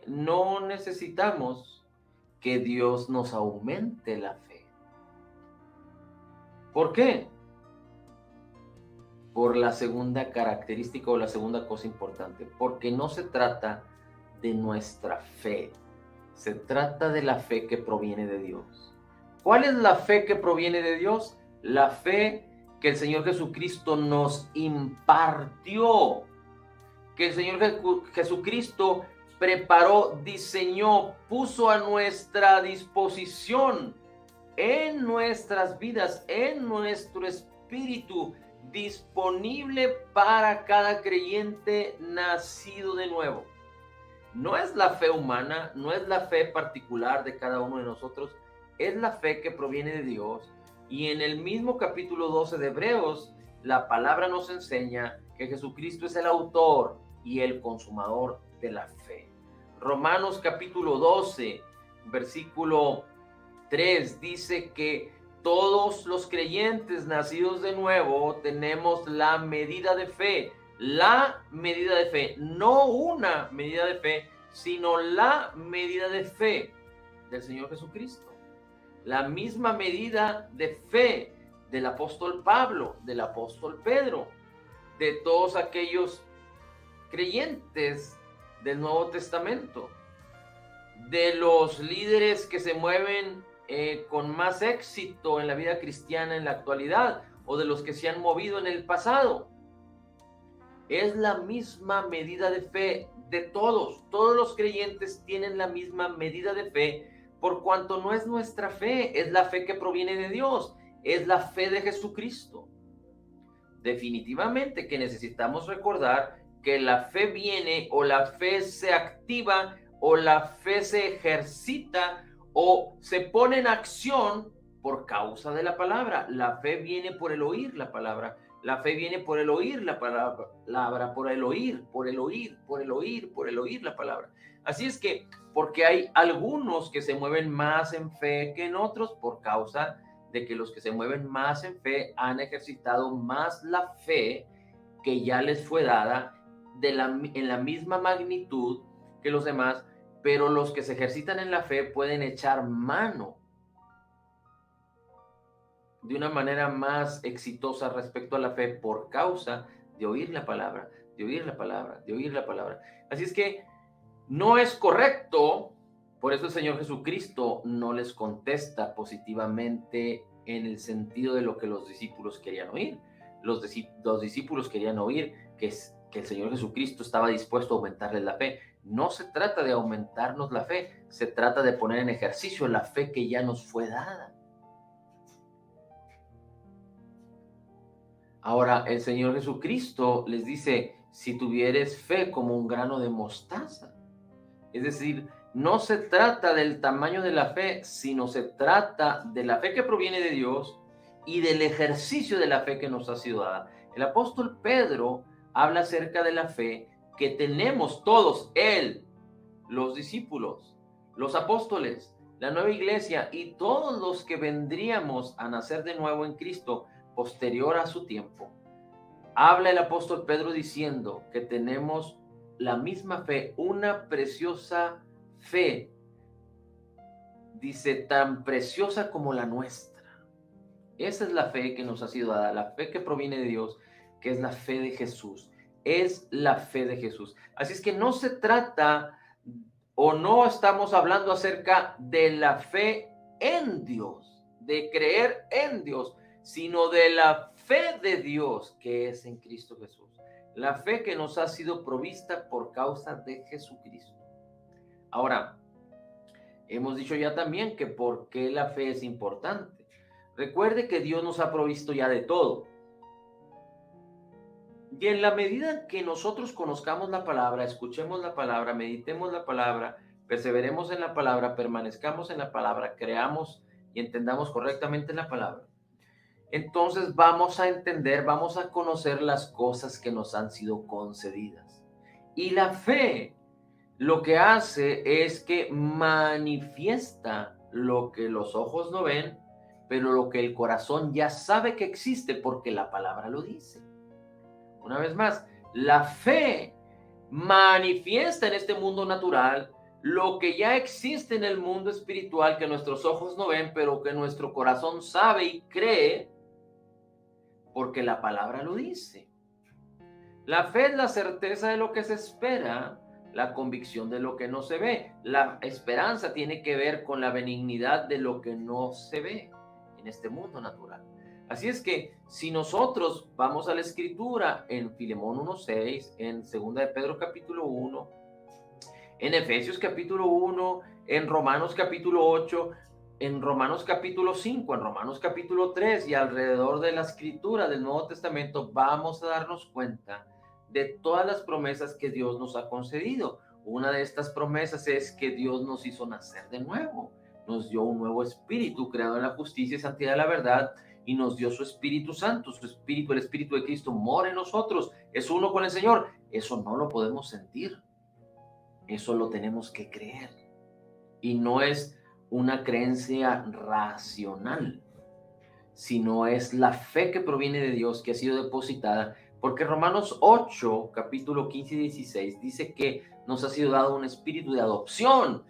no necesitamos que Dios nos aumente la fe. ¿Por qué? Por la segunda característica o la segunda cosa importante, porque no se trata de nuestra fe, se trata de la fe que proviene de Dios. ¿Cuál es la fe que proviene de Dios? La fe que el Señor Jesucristo nos impartió, que el Señor Jesucristo preparó, diseñó, puso a nuestra disposición en nuestras vidas, en nuestro espíritu, disponible para cada creyente nacido de nuevo. No es la fe humana, no es la fe particular de cada uno de nosotros, es la fe que proviene de Dios. Y en el mismo capítulo 12 de Hebreos, la palabra nos enseña que Jesucristo es el autor y el consumador de la fe. Romanos capítulo 12, versículo 3 dice que todos los creyentes nacidos de nuevo tenemos la medida de fe, no una medida de fe, sino la medida de fe del Señor Jesucristo. La misma medida de fe del apóstol Pablo, del apóstol Pedro, de todos aquellos creyentes del Nuevo Testamento, de los líderes que se mueven con más éxito en la vida cristiana en la actualidad, o de los que se han movido en el pasado. Es la misma medida de fe de todos. Todos los creyentes tienen la misma medida de fe, por cuanto no es nuestra fe, es la fe que proviene de Dios, es la fe de Jesucristo. Definitivamente que necesitamos recordar que la fe viene, o la fe se activa, o la fe se ejercita, o se pone en acción por causa de la palabra. La fe viene por el oír la palabra. La fe viene por el oír la palabra, por el oír la palabra. Así es que, porque hay algunos que se mueven más en fe que en otros, por causa de que los que se mueven más en fe han ejercitado más la fe que ya les fue dada en la misma magnitud que los demás, pero los que se ejercitan en la fe pueden echar mano de una manera más exitosa respecto a la fe por causa de oír la palabra, de oír la palabra, de oír la palabra. Así es que no es correcto, por eso el Señor Jesucristo no les contesta positivamente en el sentido de lo que los discípulos querían oír. Los discípulos querían oír que el Señor Jesucristo estaba dispuesto a aumentarles la fe. No se trata de aumentarnos la fe, se trata de poner en ejercicio la fe que ya nos fue dada. Ahora, el Señor Jesucristo les dice, si tuvieres fe como un grano de mostaza. Es decir, no se trata del tamaño de la fe, sino se trata de la fe que proviene de Dios y del ejercicio de la fe que nos ha sido dada. El apóstol Pedro habla acerca de la fe que tenemos todos, él, los discípulos, los apóstoles, la nueva iglesia y todos los que vendríamos a nacer de nuevo en Cristo posterior a su tiempo. Habla el apóstol Pedro diciendo que tenemos la misma fe, una preciosa fe, dice, tan preciosa como la nuestra. Esa es la fe que nos ha sido dada, la fe que proviene de Dios, que es la fe de Jesús, es la fe de Jesús. Así es que no se trata, o no estamos hablando acerca de la fe en Dios, de creer en Dios, sino de la fe de Dios que es en Cristo Jesús. La fe que nos ha sido provista por causa de Jesucristo. Ahora, hemos dicho ya también que por qué la fe es importante. Recuerde que Dios nos ha provisto ya de todo. Y en la medida que nosotros conozcamos la palabra, escuchemos la palabra, meditemos la palabra, perseveremos en la palabra, permanezcamos en la palabra, creamos y entendamos correctamente la palabra, entonces vamos a entender, vamos a conocer las cosas que nos han sido concedidas. Y la fe lo que hace es que manifiesta lo que los ojos no ven, pero lo que el corazón ya sabe que existe porque la palabra lo dice. Una vez más, la fe manifiesta en este mundo natural lo que ya existe en el mundo espiritual que nuestros ojos no ven, pero que nuestro corazón sabe y cree, porque la palabra lo dice. La fe es la certeza de lo que se espera, la convicción de lo que no se ve. La esperanza tiene que ver con la benignidad de lo que no se ve en este mundo natural. Así es que si nosotros vamos a la escritura en Filemón 1:6, en 2 de Pedro capítulo 1, en Efesios capítulo 1, en Romanos capítulo 8, en Romanos capítulo 5, en Romanos capítulo 3 y alrededor de la escritura del Nuevo Testamento, vamos a darnos cuenta de todas las promesas que Dios nos ha concedido. Una de estas promesas es que Dios nos hizo nacer de nuevo, nos dio un nuevo espíritu creado en la justicia y santidad de la verdad, y nos dio su Espíritu Santo, su Espíritu, el Espíritu de Cristo mora en nosotros, es uno con el Señor. Eso no lo podemos sentir, eso lo tenemos que creer. Y no es una creencia racional, sino es la fe que proviene de Dios, que ha sido depositada, porque Romanos 8, capítulo 15 y 16, dice que nos ha sido dado un espíritu de adopción,